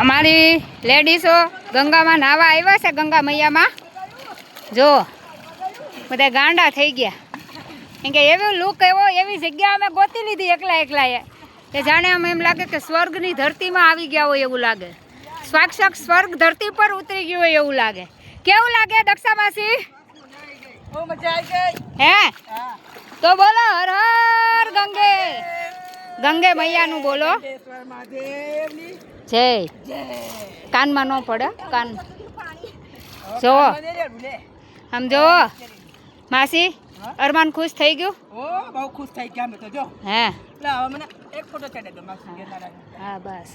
અમારી લેડીઝો ગંગામાં નાવા આવ્યા છે, ગંગા મૈયામાં જો બધા ગાંડા થઈ ગયા. કેમ કે એવી લુક એવો એવી જગ્યા અમે ગોતી લીધી એકલા એકલાએ કે જાણે અમે એમ લાગે કે સ્વર્ગની ધરતીમાં આવી ગયા હોય એવું લાગે. સાક્ષાત સ્વર્ગ ધરતી પર ઉતરી ગયું હોય એવું લાગે. કેવું લાગે દક્ષા માસી? હે તો બોલો હર હર ગંગે ગંગે મૈયાનું બોલો જય. કાનમાં ન પડે કાન જો આમ જો માસી અરમાન ખુશ થઈ ગયું. બહુ ખુશ થઈ ગયા અમે તો જો. હે હવે મને એક ફોટો ચડાવી દો માસી. હા બસ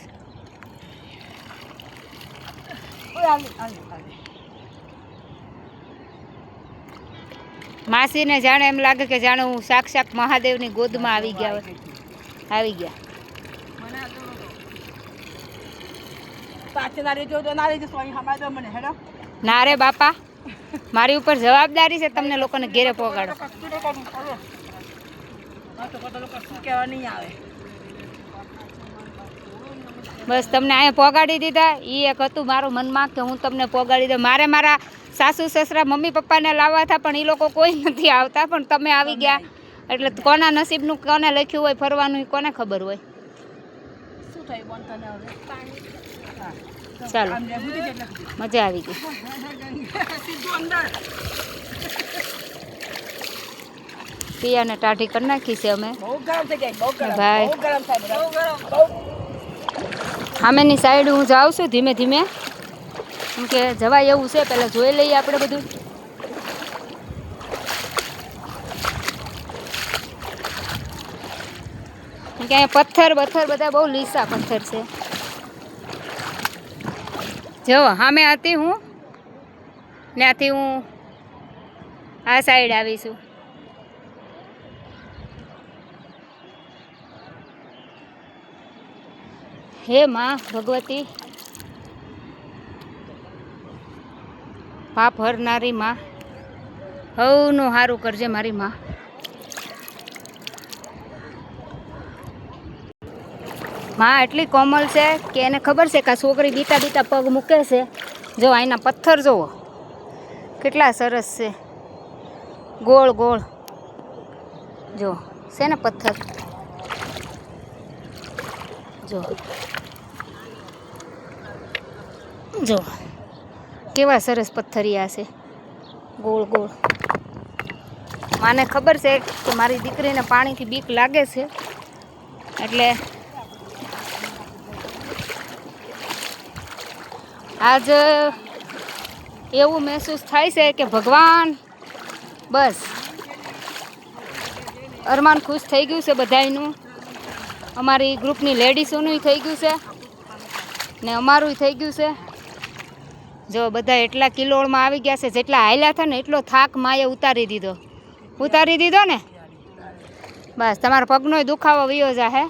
માસીને જાણે એમ લાગે કે જાણે હું સાક્ષાત મહાદેવની ગોદમાં આવી ગયા હોય. આવી ગયા. ના રે બાપા મારી ઉપર જવાબદારી છે તમને લોકોને ઘેરે પહોંચાડો. બસ તમને અહીંયા પહોંચાડી દીધા. એ એક હતું મારું મનમાં કે હું તમને પહોંચાડી દઉં. મારે મારા સાસુ સસરા મમ્મી પપ્પાને લાવવા હતા પણ એ લોકો કોઈ નથી આવતા. પણ તમે આવી ગયા એટલે કોના નસીબનું કોને લખ્યું હોય ફરવાનું કોને ખબર હોય. ચાલો મજા આવી ગઈ. પિયાને ટાઢી કરી નાખી છે અમે ભાઈ. સામેની સાઈડ હું જાઉં છું ધીમે ધીમે કેમ કે જવાય એવું છે. પહેલાં જોઈ લઈએ આપણે બધું. કેમ કે અહીંયા પથ્થર બધા બહુ લીસા પથ્થર છે. જો સામે હતી હું ત્યાંથી હું આ સાઈડ આવીશું. હે માં ભગવતી પાપ હરનારી માં હવનું સારું કરજે મારી માં. માં એટલી કોમલ છે કે એને ખબર છે કે આ છોકરી બીતા બીતા પગ મૂકે છે. જો અહીંના પથ્થર જુઓ કેટલા સરસ છે. ગોળ ગોળ જો છે ને પથ્થર જો જો કેવા સરસ પથ્થરિયા છે ગોળ ગોળ. માને ખબર છે કે મારી દીકરીને પાણીથી બીક લાગે છે એટલે આજ એવું મહેસૂસ થાય છે કે ભગવાન બસ અરમાન ખુશ થઈ ગયું છે બધાયનું. અમારી ગ્રુપની લેડીઝોનું થઈ ગયું છે ને અમારું થઈ ગયું છે. જો બધા એટલા કિલોળમાં આવી ગયા છે. જેટલા હાલ્યા હતા ને એટલો થાક માએ ઉતારી દીધો ને. બસ તમારો પગનો દુખાવો વયો જાહે.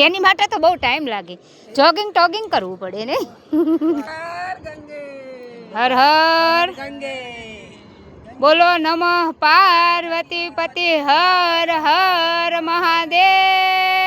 એની માટે તો બહુ ટાઈમ લાગે. જોગિંગ ટોગિંગ કરવું પડે ને. હર હર બોલો નમઃ પાર્વતી પતિ હર હર મહાદેવ.